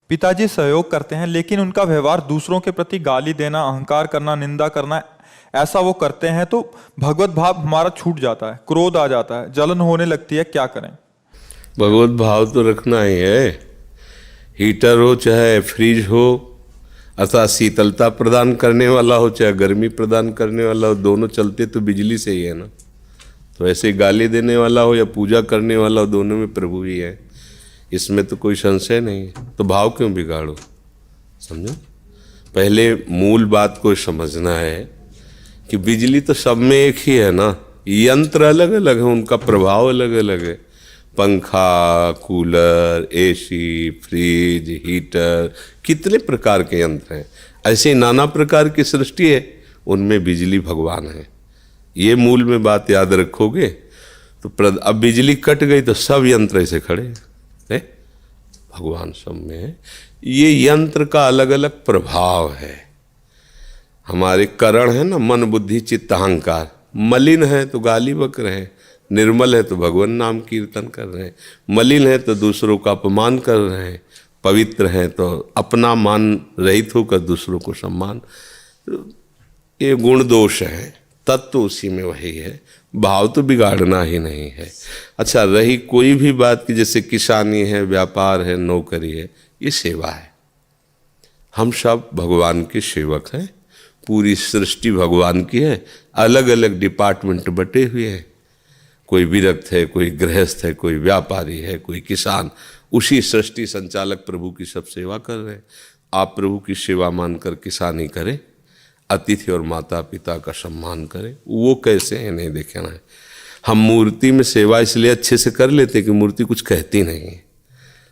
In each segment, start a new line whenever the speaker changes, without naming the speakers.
पिताजी सहयोग करते हैं लेकिन उनका व्यवहार दूसरों के प्रति गाली देना, अहंकार करना, निंदा करना, ऐसा वो करते हैं तो भगवत भाव हमारा छूट जाता है, क्रोध आ जाता है, जलन होने लगती है। क्या करें?
भगवत भाव तो रखना ही है। हीटर हो चाहे फ्रिज हो, अर्थात शीतलता प्रदान करने वाला हो चाहे गर्मी प्रदान करने वाला हो, दोनों चलते तो बिजली से ही है ना। तो ऐसे गाली देने वाला हो या पूजा करने वाला हो, दोनों में प्रभु ही है, इसमें तो कोई संशय नहीं है। तो भाव क्यों बिगाड़ो? समझो, पहले मूल बात को समझना है कि बिजली तो सब में एक ही है ना, यंत्र अलग अलग है, उनका प्रभाव अलग अलग है। पंखा, कूलर, एसी, फ्रिज, हीटर, कितने प्रकार के यंत्र हैं। ऐसे नाना प्रकार की सृष्टि है, उनमें बिजली भगवान है। ये मूल में बात याद रखोगे तो अब बिजली कट गई तो सब यंत्र ऐसे खड़े हैं, भगवान सब में है। ये यंत्र का अलग अलग प्रभाव है। हमारे करण है ना, मन बुद्धि चित्त अहंकार, मलिन है तो गाली बक रहे हैं, निर्मल है तो भगवान नाम कीर्तन कर रहे हैं, मलिन है तो दूसरों का अपमान कर रहे हैं, पवित्र हैं तो अपना मान रहित होकर दूसरों को सम्मान। ये गुण दोष है, तत्व उसी में वही है, भाव तो बिगाड़ना ही नहीं है। अच्छा, रही कोई भी बात की, जैसे किसानी है, व्यापार है, नौकरी है, ये सेवा है। हम सब भगवान के सेवक हैं, पूरी सृष्टि भगवान की है, अलग अलग डिपार्टमेंट बटे हुए हैं। कोई विरक्त है, कोई गृहस्थ है, कोई व्यापारी है, कोई किसान। उसी सृष्टि संचालक प्रभु की सब सेवा कर रहे हैं। आप प्रभु की सेवा मानकर किसानी करें, अतिथि और माता पिता का सम्मान करें। वो कैसे है नहीं देखना है। हम मूर्ति में सेवा इसलिए अच्छे से कर लेते कि मूर्ति कुछ कहती नहीं है,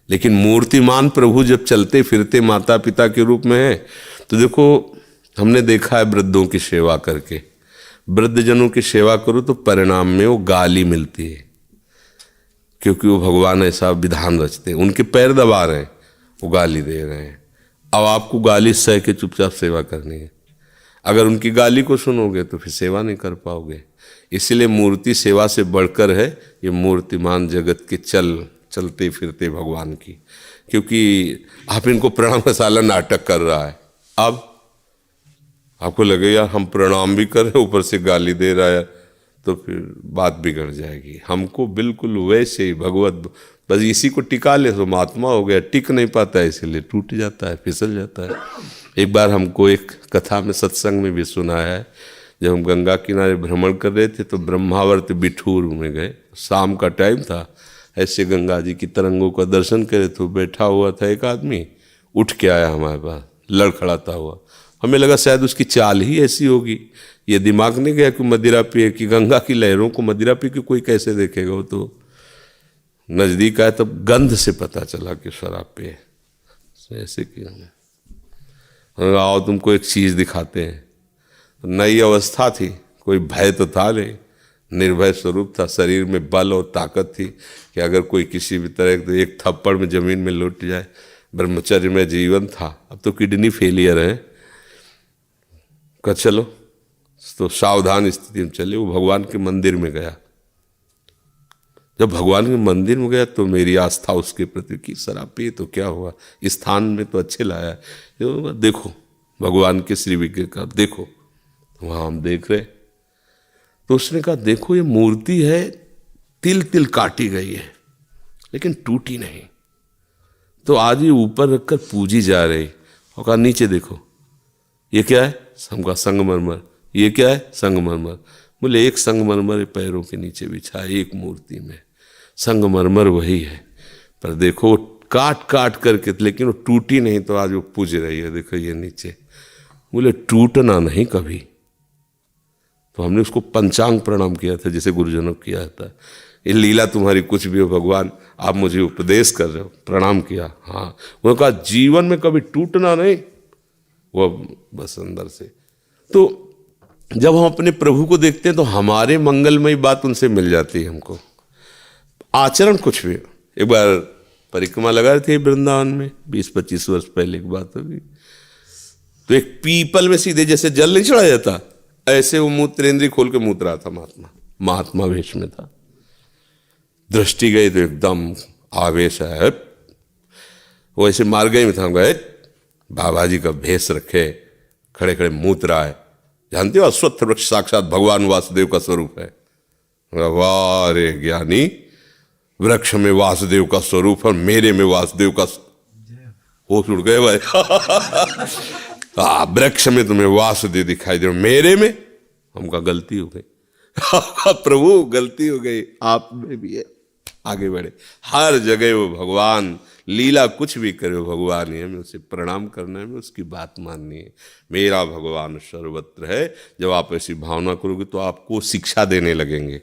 लेकिन मूर्तिमान प्रभु जब चलते फिरते माता पिता के रूप में है, तो देखो हमने देखा है वृद्धों की सेवा करके, वृद्धजनों की सेवा करो तो परिणाम में वो गाली मिलती है, क्योंकि वो भगवान ऐसा विधान रचते हैं। उनके पैर दबा रहे हैं, वो गाली दे रहे हैं। अब आपको गाली सह के चुपचाप सेवा करनी है। अगर उनकी गाली को सुनोगे तो फिर सेवा नहीं कर पाओगे। इसलिए मूर्ति सेवा से बढ़कर है ये मूर्तिमान जगत के चलते फिरते भगवान की। क्योंकि आप इनको प्रणाम मसाला नाटक कर रहा है, अब आपको लगेगा हम प्रणाम भी कर रहे ऊपर से गाली दे रहा है, तो फिर बात बिगड़ जाएगी। हमको बिल्कुल वैसे ही भगवत, बस इसी को टिका ले तो महात्मा हो गया। टिक नहीं पाता है, इसीलिए टूट जाता है, फिसल जाता है। एक बार हमको एक कथा में सत्संग में भी सुनाया है, जब हम गंगा किनारे भ्रमण कर रहे थे तो ब्रह्मावर्त बिठूर में गए, शाम का टाइम था। ऐसे गंगा जी की तरंगों का दर्शन करे तो बैठा हुआ था एक आदमी, उठ के आया हमारे पास लड़खड़ाता हुआ। हमें लगा शायद उसकी चाल ही ऐसी होगी, ये दिमाग नहीं गया कि मदिरा पिए, कि गंगा की लहरों को मदिरा पी के कोई कैसे देखेगा। वो तो नज़दीक आया तब गंध से पता चला कि शराब पिए। ऐसे क्यों? आओ तुमको एक चीज़ दिखाते हैं। नई अवस्था थी, कोई भय तो था नहीं, निर्भय स्वरूप था, शरीर में बल और ताकत थी कि अगर कोई किसी भी तरह तो एक थप्पड़ में जमीन में लौट जाए। ब्रह्मचर्य में जीवन था, अब तो किडनी फेलियर है। कहा चलो, तो सावधान स्थिति में चले। वो भगवान के मंदिर में गया। जब भगवान के मंदिर में गया तो मेरी आस्था उसके प्रति की, शराब पिए तो क्या हुआ, स्थान में तो अच्छे लाया है, देखो भगवान के श्री विग्रह का देखो। वहाँ हम देख रहे, तो उसने कहा देखो ये मूर्ति है, तिल तिल काटी गई है लेकिन टूटी नहीं। तो आज ये ऊपर रखकर पूजी जा रही। और कहा नीचे देखो, ये क्या है? हमका संगमरमर। ये क्या है? संगमरमर। बोले एक संगमरमर पैरों के नीचे बिछा है, एक मूर्ति में संगमरमर वही है, पर देखो वो काट काट करके, लेकिन वो टूटी नहीं, तो आज वो पूज रही है। देखो ये नीचे। बोले टूटना नहीं कभी। तो हमने उसको पंचांग प्रणाम किया था, जैसे गुरुजनों किया था। ये लीला तुम्हारी कुछ भी हो भगवान, आप मुझे उपदेश कर रहे हो। प्रणाम किया। हाँ, उन्होंने कहा जीवन में कभी टूटना नहीं, वो बस अंदर से। तो जब हम अपने प्रभु को देखते हैं तो हमारे मंगलमयी बात उनसे मिल जाती है हमको। आचरण कुछ भी। एक बार परिक्रमा लगा रहे थे वृंदावन में, 20-25 वर्ष पहले की बात होगी। तो एक पीपल में सीधे जैसे जल नहीं चढ़ा जाता, ऐसे वो मूत्रेंद्री खोल के मूत रहा था। महात्मा वेश में था। दृष्टि गई तो एकदम आवेश है। वो ऐसे मार्ग में था, गए बाबा जी का भेष रखे, खड़े खड़े मूत रहा है। जानते हो अश्वत्थ वृक्ष साक्षात भगवान वासुदेव का स्वरूप है। वाह रे ज्ञानी, वृक्ष में वासुदेव का स्वरूप और मेरे में वासुदेव का, होश उड़ गए भाई। वृक्ष में तुम्हें वासुदेव दिखाई दे, मेरे में हमका गलती हो गई। प्रभु गलती हो गई, आप में भी है। आगे बढ़े, हर जगह वो भगवान, लीला कुछ भी करे वो भगवान ही है। हमें उसे प्रणाम करना है, हमें उसकी बात माननी है। मेरा भगवान सर्वत्र है। जब आप ऐसी भावना करोगे तो आपको शिक्षा देने लगेंगे।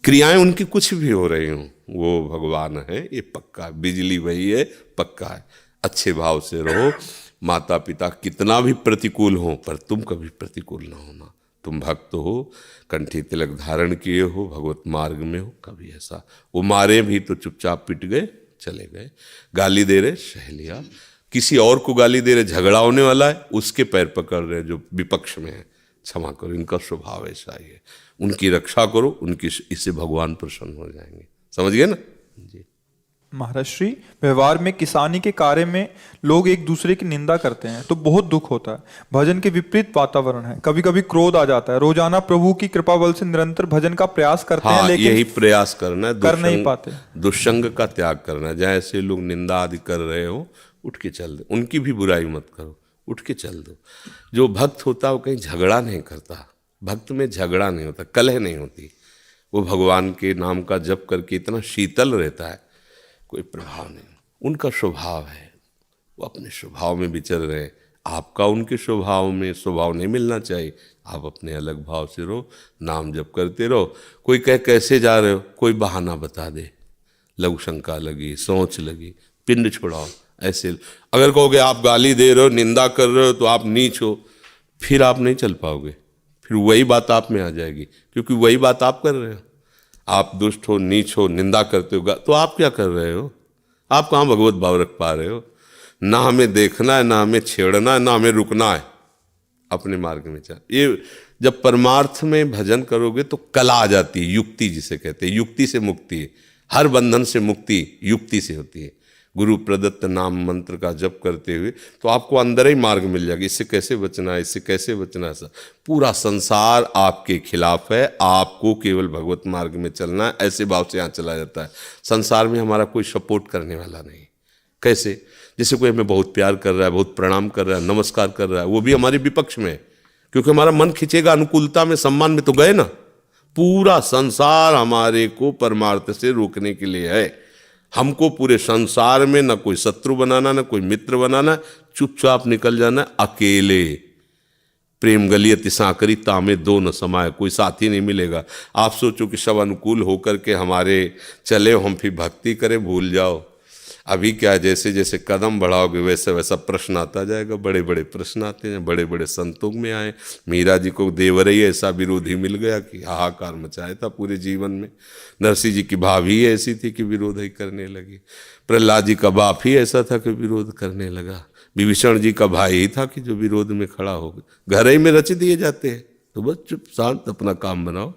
क्रियाएं उनकी कुछ भी हो रही हों, वो भगवान है, ये पक्का है। बिजली वही है, पक्का है। अच्छे भाव से रहो। माता पिता कितना भी प्रतिकूल हो, पर तुम कभी प्रतिकूल ना होना। तुम भक्त हो, कंठी तिलक धारण किए हो, भगवत मार्ग में हो, कभी ऐसा। वो मारे भी तो चुपचाप पिट गए, चले गए। गाली दे रहे, सह लिया। किसी और को गाली दे रहे, झगड़ा होने वाला है, उसके पैर पकड़ रहे जो विपक्ष में है, क्षमा करो। इनका स्वभाव ऐसा ही है। उनकी रक्षा करो, उनकी, इससे भगवान प्रसन्न हो जाएंगे। समझ गए ना जी।
महाराज श्री, व्यवहार में किसानी के कार्य में लोग एक दूसरे की निंदा करते हैं तो बहुत दुख होता है। भजन के विपरीत वातावरण है, कभी कभी क्रोध आ जाता है। रोजाना प्रभु की कृपा बल से निरंतर भजन का प्रयास करते हैं, लेकिन
यही प्रयास करना है,
कर नहीं पाते।
दुष्संग का त्याग करना है। जैसे लोग निंदा आदि कर रहे हो, उठ के चल दो। उनकी भी बुराई मत करो, उठ के चल दो। जो भक्त होता है वो कहीं झगड़ा नहीं करता। भक्त में झगड़ा नहीं होता, कलह नहीं होती। वो भगवान के नाम का जप करके इतना शीतल रहता है, कोई प्रभाव नहीं। उनका स्वभाव है, वो अपने स्वभाव में विचर रहे हैं। आपका उनके स्वभाव में स्वभाव नहीं मिलना चाहिए। आप अपने अलग भाव से रहो, नाम जप करते रहो। कोई कहे कैसे जा रहे हो, कोई बहाना बता दे, लघु शंका लगी, सोच लगी, पिंड छुड़ाओ। ऐसे अगर कहोगे आप गाली दे रहे हो, निंदा कर रहे हो तो आप नीच हो, फिर आप नहीं चल पाओगे। फिर वही बात आप में आ जाएगी, क्योंकि वही बात आप कर रहे हो। आप दुष्ट हो, नीच हो, निंदा करते हो, तो आप क्या कर रहे हो? आप कहाँ भगवत भाव रख पा रहे हो? ना हमें देखना है, ना हमें छेड़ना है, ना हमें रुकना है। अपने मार्ग में चल। ये जब परमार्थ में भजन करोगे तो कला आ जाती है, युक्ति जिसे कहते हैं। युक्ति से मुक्ति है। हर बंधन से मुक्ति युक्ति से होती है। गुरु प्रदत्त नाम मंत्र का जप करते हुए तो आपको अंदर ही मार्ग मिल जाएगा। इससे कैसे बचना है, इससे कैसे बचना है। सब पूरा संसार आपके खिलाफ है, आपको केवल भगवत मार्ग में चलना है। ऐसे भाव से यहाँ चला जाता है। संसार में हमारा कोई सपोर्ट करने वाला नहीं। कैसे? जैसे कोई हमें बहुत प्यार कर रहा है, बहुत प्रणाम कर रहा है, नमस्कार कर रहा है, वो भी हमारे विपक्ष में है, क्योंकि हमारा मन खिंचेगा अनुकूलता में, सम्मान में तो गए ना। पूरा संसार हमारे को परमार्थ से रोकने के लिए है। हमको पूरे संसार में न कोई शत्रु बनाना, न कोई मित्र बनाना, चुपचाप निकल जाना अकेले। प्रेम गलियति सांकरी तामे दो न समाये, कोई साथी नहीं मिलेगा। आप सोचो कि सब अनुकूल होकर के हमारे चले, हम फिर भक्ति करें, भूल जाओ। अभी क्या, जैसे जैसे कदम बढ़ाओगे वैसे वैसा प्रश्न आता जाएगा। बड़े बड़े प्रश्न आते हैं, बड़े बड़े संतों में आए। मीरा जी को देवरई ऐसा विरोधी मिल गया कि हाहाकार मचाया था पूरे जीवन में। नरसिंह जी की भाभी ऐसी थी कि विरोध ही करने लगी। प्रहलाद जी का बाप ही ऐसा था कि विरोध करने लगा। विभीषण जी का भाई ही था कि जो विरोध में खड़ा हो गया। घर ही में रच दिए जाते हैं, तो बस चुप शांत अपना काम बनाओ।